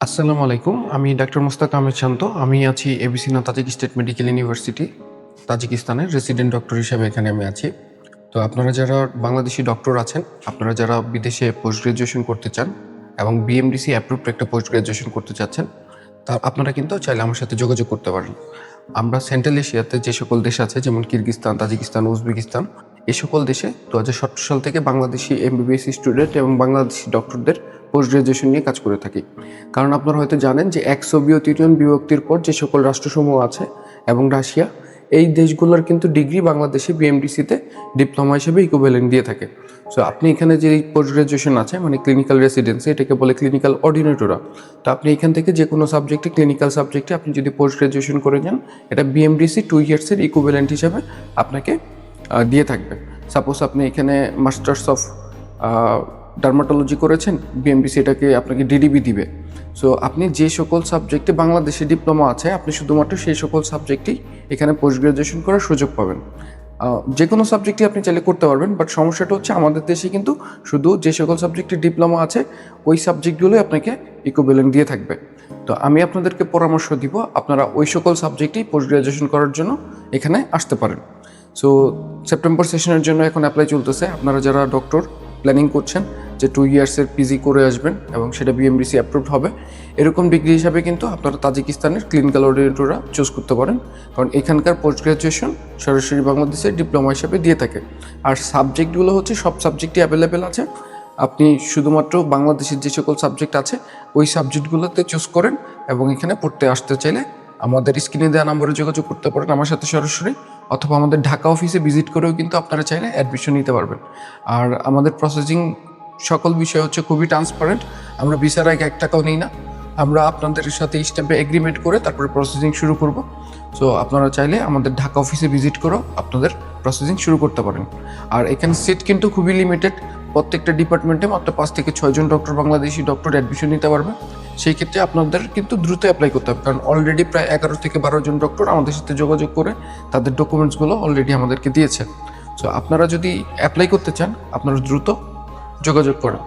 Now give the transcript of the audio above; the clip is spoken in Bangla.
আসসালামু আলাইকুম। আমি ডাক্তার মোস্তাক আহমেদ শান্ত। আমি আছি Avicenna Tajik State Medical University, তাজিকিস্তানের রেসিডেন্ট ডক্টর হিসেবে এখানে আমি আছি। তো আপনারা যারা বাংলাদেশি ডক্টর আছেন, আপনারা যারা বিদেশে পোস্ট গ্র্যাজুয়েশন করতে চান এবং বিএমডিসি অ্যাপ্রুভড একটা পোস্ট গ্র্যাজুয়েশন করতে চাচ্ছেন, তা আপনারা কিন্তু চাইলে আমার সাথে যোগাযোগ করতে পারেন। আমরা সেন্ট্রাল এশিয়াতে যে সকল দেশ আছে যেমন কিরগিজস্তান, তাজিকিস্তান, উজবেকিস্তান, এই সকল দেশে 2017 সাল থেকে বাংলাদেশি এমবিবিএস স্টুডেন্ট এবং বাংলাদেশি ডক্টরদের পোস্ট গ্র্যাজুয়েশন নিয়ে কাজ করে থাকি। কারণ আপনারা হয়তো জানেন যে এক্স সোভিয়েত ইউনিয়ন বিভক্তির পর যে সকল রাষ্ট্রসমূহ আছে এবং রাশিয়া, এই দেশগুলোর কিন্তু ডিগ্রি বাংলাদেশে বিএমডিসিতে ডিপ্লোমা হিসেবে ইকুইভ্যালেন্ট দিয়ে থাকে। সো আপনি এখানে যে পোস্ট গ্র্যাজুয়েশন আছে মানে ক্লিনিক্যাল রেসিডেন্সি, এটাকে বলে ক্লিনিক্যাল অর্ডিনেটররা। তো আপনি এখান থেকে যে কোনো সাবজেক্টে, ক্লিনিক্যাল সাবজেক্টে আপনি যদি পোস্ট গ্র্যাজুয়েশন করে যান, এটা বিএমডিসি 2 ইয়ার্সের ইকুইভ্যালেন্ট হিসাবে আপনাকে দিয়ে থাকবে। সাপোজ আপনি এখানে মাস্টার্স অফ ডার্মাটোলজি করেছেন, বিএমডিসি এটাকে আপনাকে ডিডিবি দিবে। সো আপনি যে সকল সাবজেক্টে বাংলাদেশে ডিপ্লোমা আছে, আপনি শুধুমাত্র সেই সকল সাবজেক্টেই এখানে পোস্ট গ্র্যাজুয়েশন করার সুযোগ পাবেন। যে কোনো সাবজেক্টই আপনি চাইলে করতে পারবেন, বাট সমস্যাটা হচ্ছে আমাদের দেশে কিন্তু শুধু যে সকল সাবজেক্টে ডিপ্লোমা আছে ওই সাবজেক্টগুলোই আপনাকে ইকুইভ্যালেন্ট দিয়ে থাকবে। তো আমি আপনাদেরকে পরামর্শ দিব আপনারা ওই সকল সাবজেক্টেই পোস্ট গ্র্যাজুয়েশন করার জন্য এখানে আসতে পারেন। সো সেপ্টেম্বর সেশনের জন্য এখন অ্যাপ্লাই চলতেছে। আপনারা যারা ডক্টর প্ল্যানিং করছেন যে 2 ইয়ার্সের পিজি করে আসবেন এবং সেটা বিএমডিসি অ্যাপ্রুভড হবে, এরকম ডিগ্রি হিসাবে কিন্তু আপনারা তাজিকিস্তানের ক্লিনিক্যাল অর্ডিনেটররা চুজ করতে পারেন। কারণ এখানকার পোস্ট গ্র্যাজুয়েশন সরাসরি বাংলাদেশের ডিপ্লোমা হিসাবে দিয়ে থাকে। আর সাবজেক্টগুলো হচ্ছে সব সাবজেক্টই অ্যাভেলেবেল আছে। আপনি শুধুমাত্র বাংলাদেশের যে সকল সাবজেক্ট আছে ওই সাবজেক্টগুলোতে চুজ করেন এবং এখানে পড়তে আসতে চাইলে আমাদের স্ক্রিনে দেওয়া নম্বরে যোগাযোগ করতে পারেন আমার সাথে সরাসরি, অথবা আমাদের ঢাকা অফিসে ভিজিট করেও কিন্তু আপনারা চাইলে অ্যাডমিশন নিতে পারবেন। আর আমাদের প্রসেসিং সকল বিষয় হচ্ছে খুবই ট্রান্সপারেন্ট। আমরা ভিসার আগে 1 টাকাও নিই না। আমরা আপনাদের সাথে স্ট্যাম্পে এগ্রিমেন্ট করে তারপরে প্রসেসিং শুরু করব। সো আপনারা চাইলে আমাদের ঢাকা অফিসে ভিজিট করেও আপনাদের প্রসেসিং শুরু করতে পারেন। আর এখানে সিট কিন্তু খুবই লিমিটেড। প্রত্যেকটা ডিপার্টমেন্টে মাত্র 5 থেকে 6 জন ডক্টর, বাংলাদেশি ডক্টর অ্যাডমিশন নিতে পারবে। সেই ক্ষেত্রে আপনাদের কিন্তু দ্রুত অ্যাপ্লাই করতে হবে, কারণ অলরেডি প্রায় 11 থেকে 12 জন ডক্টর আমাদের সাথে যোগাযোগ করে তাদের ডকুমেন্টসগুলো অলরেডি আমাদেরকে দিয়েছে। সো আপনারা যদি অ্যাপ্লাই করতে চান আপনারা দ্রুত যোগাযোগ করেন।